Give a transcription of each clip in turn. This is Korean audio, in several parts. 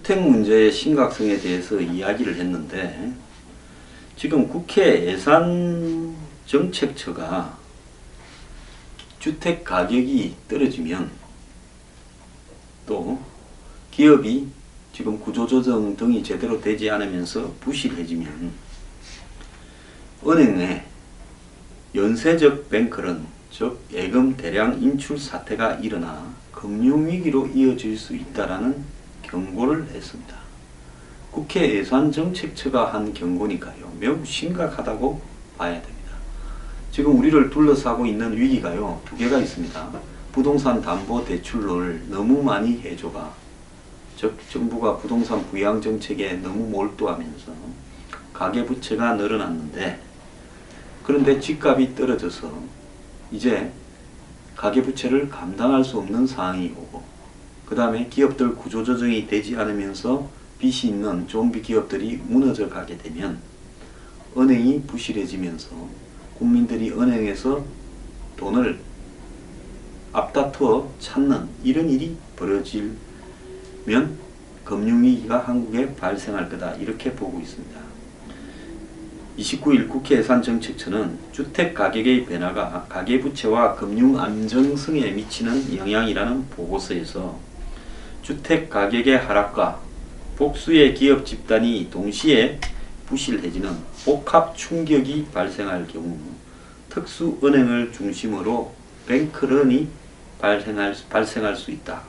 주택 문제의 심각성에 대해서 이야기를 했는데, 지금 국회 예산정책처가 주택 가격이 떨어지면, 또 기업이 지금 구조조정 등이 제대로 되지 않으면서 부실해지면 은행에 연쇄적 뱅크런, 즉 예금 대량 인출 사태가 일어나 금융위기로 이어질 수 있다라는 경고를 했습니다. 국회 예산정책처가 한 경고니까요, 매우 심각하다고 봐야 됩니다. 지금 우리를 둘러싸고 있는 위기가요, 두 개가 있습니다. 부동산 담보 대출을 너무 많이 해줘가, 즉 정부가 부동산 부양 정책에 너무 몰두하면서 가계부채가 늘어났는데, 그런데 집값이 떨어져서 이제 가계부채를 감당할 수 없는 상황이 오고, 그 다음에 기업들 구조조정이 되지 않으면서 빚이 있는 좀비 기업들이 무너져 가게 되면 은행이 부실해지면서 국민들이 은행에서 돈을 앞다투어 찾는 이런 일이 벌어지면 금융위기가 한국에 발생할 거다, 이렇게 보고 있습니다. 29일 국회 예산정책처는 주택가격의 변화가 가계부채와 금융안정성에 미치는 영향이라는 보고서에서 주택가격의 하락과 복수의 기업 집단이 동시에 부실해지는 복합 충격이 발생할 경우 특수은행을 중심으로 뱅크런이 발생할 수 있다.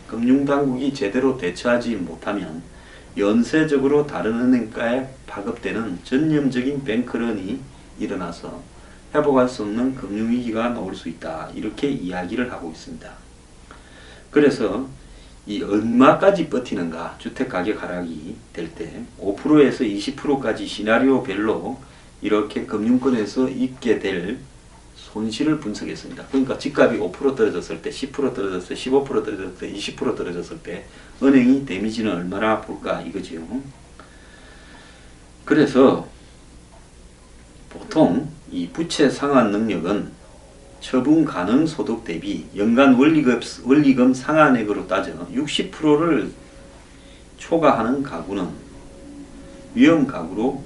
금융당국이 제대로 대처하지 못하면 연쇄적으로 다른 은행가에 파급되는 전념적인 뱅크런이 일어나서 회복할 수 없는 금융위기가 나올 수 있다, 이렇게 이야기를 하고 있습니다. 그래서 이 얼마까지 버티는가, 주택가격 하락이 될 때 5%에서 20%까지 시나리오별로 이렇게 금융권에서 입게 될 손실을 분석했습니다. 그러니까 집값이 5% 떨어졌을 때, 10% 떨어졌을 때, 15% 떨어졌을 때, 20% 떨어졌을 때 은행이 데미지는 얼마나 볼까, 이거지요. 그래서 보통 이 부채 상환 능력은 처분 가능 소득 대비 연간 원리금 상환액으로 따져 60%를 초과하는 가구는 위험 가구로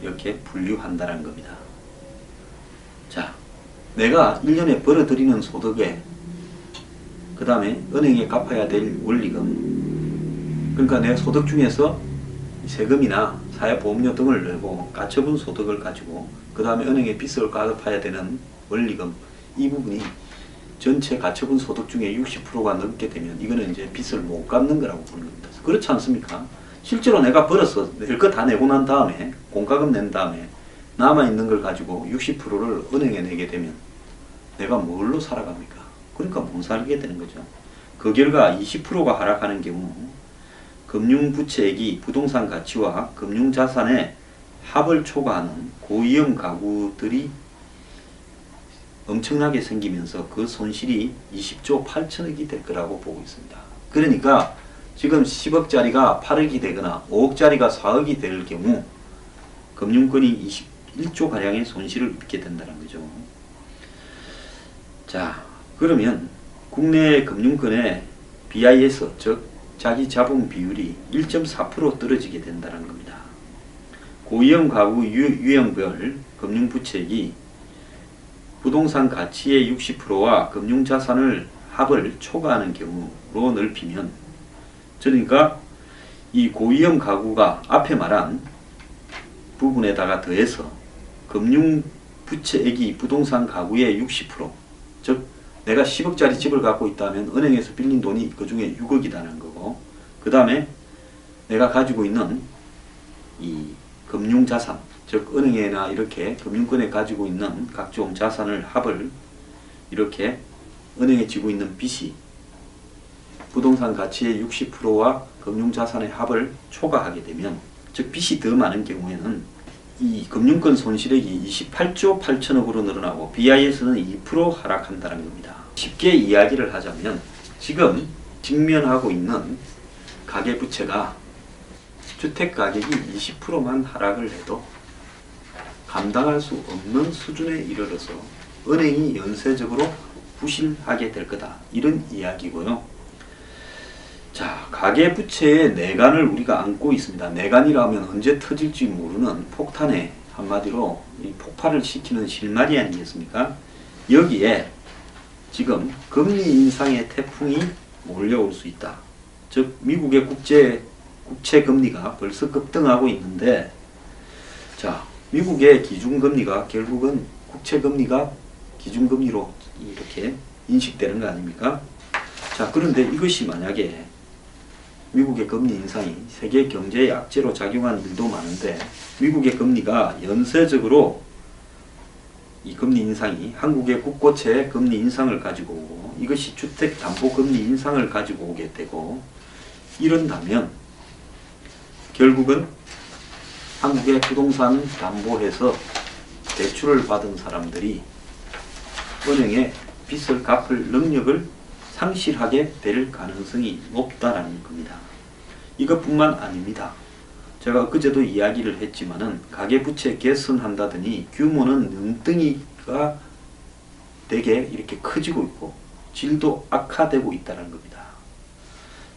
이렇게 분류한다는 겁니다. 자, 내가 1년에 벌어들이는 소득에, 그 다음에 은행에 갚아야 될 원리금, 그러니까 내 소득 중에서 세금이나 사회보험료 등을 내고 가처분 소득을 가지고 그 다음에 은행에 빚을 갚아야 되는 원리금, 이 부분이 전체 가처분 소득 중에 60%가 넘게 되면 이거는 이제 빚을 못 갚는 거라고 보는 겁니다. 그렇지 않습니까? 실제로 내가 벌어서 낼 거 다 내고 난 다음에, 공과금 낸 다음에 남아있는 걸 가지고 60%를 은행에 내게 되면 내가 뭘로 살아갑니까? 그러니까 못 살게 되는 거죠. 그 결과 20%가 하락하는 경우 금융부채액이 부동산 가치와 금융자산의 합을 초과하는 고위험 가구들이 엄청나게 생기면서 그 손실이 20조 8천억이 될 거라고 보고 있습니다. 그러니까 지금 10억짜리가 8억이 되거나 5억짜리가 4억이 될 경우 금융권이 21조가량의 손실을 입게 된다는 거죠. 자, 그러면 국내 금융권의 BIS, 즉 자기 자본 비율이 1.4% 떨어지게 된다는 겁니다. 고위험 가구 유형별 금융부채액이 부동산 가치의 60%와 금융자산을 합을 초과하는 경우로 넓히면, 그러니까 이 고위험 가구가 앞에 말한 부분에다가 더해서 금융부채액이 부동산 가구의 60%, 즉 내가 10억짜리 집을 갖고 있다면 은행에서 빌린 돈이 그 중에 6억이라는 거고, 그 다음에 내가 가지고 있는 이 금융자산, 즉 은행이나 이렇게 금융권에 가지고 있는 각종 자산을 합을 이렇게 은행에 지고 있는 빚이 부동산 가치의 60%와 금융자산의 합을 초과하게 되면, 즉 빚이 더 많은 경우에는 이 금융권 손실액이 28조 8천억으로 늘어나고 BIS는 2% 하락한다는 겁니다. 쉽게 이야기를 하자면 지금 직면하고 있는 가계부채가 주택가격이 20%만 하락을 해도 감당할 수 없는 수준에 이르러서 은행이 연쇄적으로 부실하게 될 거다, 이런 이야기고요. 자, 자, 가계부채의 내관을 우리가 안고 있습니다. 내관이라 하면 언제 터질지 모르는 폭탄에 한마디로 이 폭발을 시키는 실마리 아니겠습니까? 여기에 지금 금리 인상의 태풍이 몰려올 수 있다. 즉 미국의 국채 금리가 벌써 급등하고 있는데, 자, 미국의 기준금리가 결국은 국채 금리가 기준금리로 이렇게 인식되는 거 아닙니까? 자, 그런데 이것이 만약에 미국의 금리 인상이 세계 경제의 악재로 작용하는 일도 많은데, 미국의 금리가 연쇄적으로 이 금리 인상이 한국의 국고채 금리 인상을 가지고 오고, 이것이 주택담보금리 인상을 가지고 오게 되고, 이런다면 결국은 한국의 부동산 담보해서 대출을 받은 사람들이 은행에 빚을 갚을 능력을 상실하게 될 가능성이 높다라는 겁니다. 이것뿐만 아닙니다. 제가 그제도 이야기를 했지만은 가계부채 개선한다더니 규모는 능덩이가 되게 이렇게 커지고 있고 질도 악화되고 있다는 겁니다.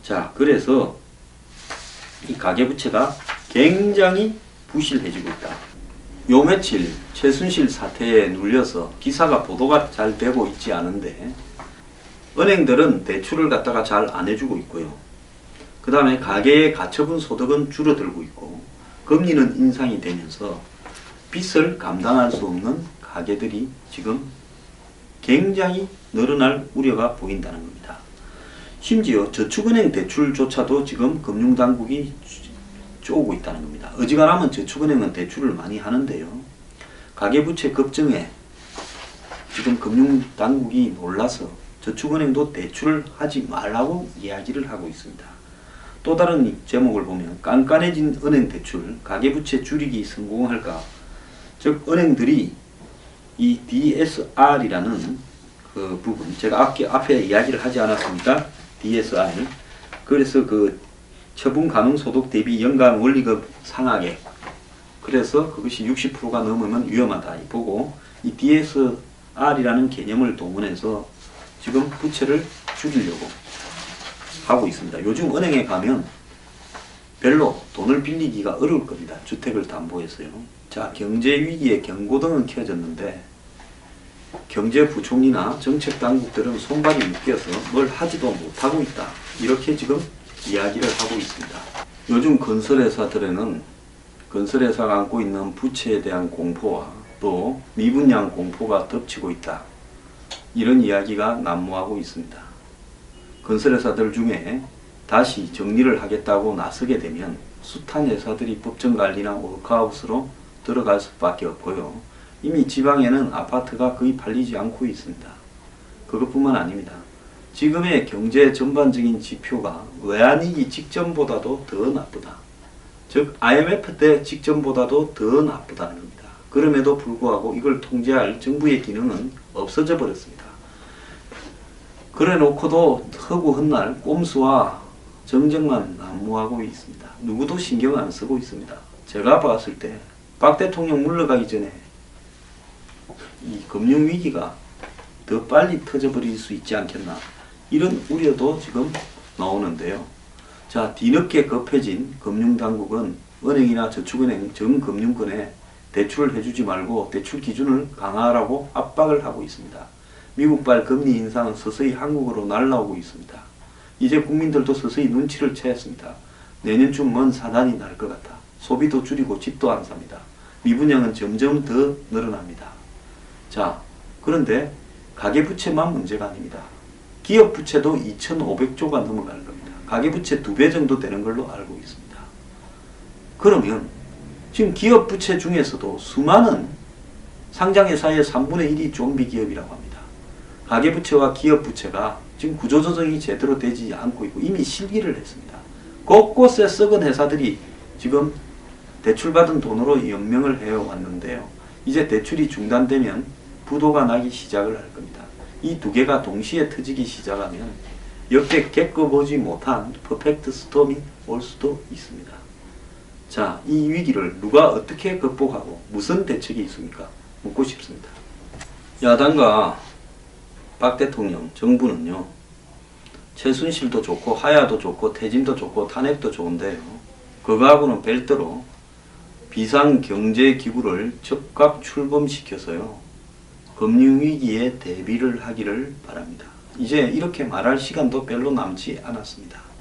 자, 그래서 이 가계부채가 굉장히 부실해지고 있다. 요 며칠 최순실 사태에 눌려서 기사가 보도가 잘 되고 있지 않은데, 은행들은 대출을 갖다가 잘 안 해주고 있고요. 그 다음에 가계의 가처분 소득은 줄어들고 있고, 금리는 인상이 되면서 빚을 감당할 수 없는 가계들이 지금 굉장히 늘어날 우려가 보인다는 겁니다. 심지어 저축은행 대출조차도 지금 금융당국이 쪼고 있다는 겁니다. 어지간하면 저축은행은 대출을 많이 하는데요. 가계부채 급증에 지금 금융당국이 놀라서 저축은행도 대출을 하지 말라고 이야기를 하고 있습니다. 또 다른 제목을 보면 깐깐해진 은행 대출, 가계부채 줄이기 성공할까? 즉 은행들이 이 DSR이라는 그 부분, 제가 앞에 이야기를 하지 않았습니까? DSR. 그래서 그 처분 가능 소득 대비 연간 원리금 상하액, 그래서 그것이 60%가 넘으면 위험하다 보고 이 DSR이라는 개념을 동원해서 지금 부채를 줄이려고 하고 있습니다. 요즘 은행에 가면 별로 돈을 빌리기가 어려울 겁니다. 주택을 담보해서요. 자, 경제위기에 경고등은 켜졌는데 경제부총리나 정책당국들은 손발이 묶여서 뭘 하지도 못하고 있다. 이렇게 지금 이야기를 하고 있습니다. 요즘 건설회사들에는 건설회사가 안고 있는 부채에 대한 공포와 또 미분양 공포가 덮치고 있다. 이런 이야기가 난무하고 있습니다. 건설회사들 중에 다시 정리를 하겠다고 나서게 되면 숱한 회사들이 법정관리나 워크아웃으로 들어갈 수밖에 없고요. 이미 지방에는 아파트가 거의 팔리지 않고 있습니다. 그것뿐만 아닙니다. 지금의 경제 전반적인 지표가 외환위기 직전보다도 더 나쁘다. 즉 IMF 때 직전보다도 더 나쁘다는 겁니다. 그럼에도 불구하고 이걸 통제할 정부의 기능은 없어져 버렸습니다. 그래 놓고도 허구헌날 꼼수와 정쟁만 난무하고 있습니다. 누구도 신경 안 쓰고 있습니다. 제가 봤을 때 박 대통령 물러가기 전에 이 금융위기가 더 빨리 터져버릴 수 있지 않겠나, 이런 우려도 지금 나오는데요. 자, 뒤늦게 급해진 금융당국은 은행이나 저축은행 전금융권에 대출을 해주지 말고 대출 기준을 강화하라고 압박을 하고 있습니다. 미국발 금리 인상은 서서히 한국으로 날라오고 있습니다. 이제 국민들도 서서히 눈치를 채었습니다. 내년쯤 먼 사단이 날 것 같아. 소비도 줄이고 집도 안 삽니다. 미분양은 점점 더 늘어납니다. 자, 그런데 가계부채만 문제가 아닙니다. 기업부채도 2,500조가 넘어갈 겁니다. 가계부채 2배 정도 되는 걸로 알고 있습니다. 그러면 지금 기업부채 중에서도 수많은 상장회사의 3분의 1이 좀비 기업이라고 합니다. 가계부채와 기업부채가 지금 구조조정이 제대로 되지 않고 있고 이미 실기를 했습니다. 곳곳에 썩은 회사들이 지금 대출받은 돈으로 연명을 해왔는데요. 이제 대출이 중단되면 부도가 나기 시작을 할 겁니다. 이 두 개가 동시에 터지기 시작하면 역대 겪어보지 못한 퍼펙트 스톰이 올 수도 있습니다. 자, 이 위기를 누가 어떻게 극복하고 무슨 대책이 있습니까? 묻고 싶습니다. 야당과 박 대통령, 정부는요, 최순실도 좋고 하야도 좋고 태진도 좋고 탄핵도 좋은데요. 그거하고는 별도로 비상경제기구를 즉각 출범시켜서요. 금융위기에 대비를 하기를 바랍니다. 이제 이렇게 말할 시간도 별로 남지 않았습니다.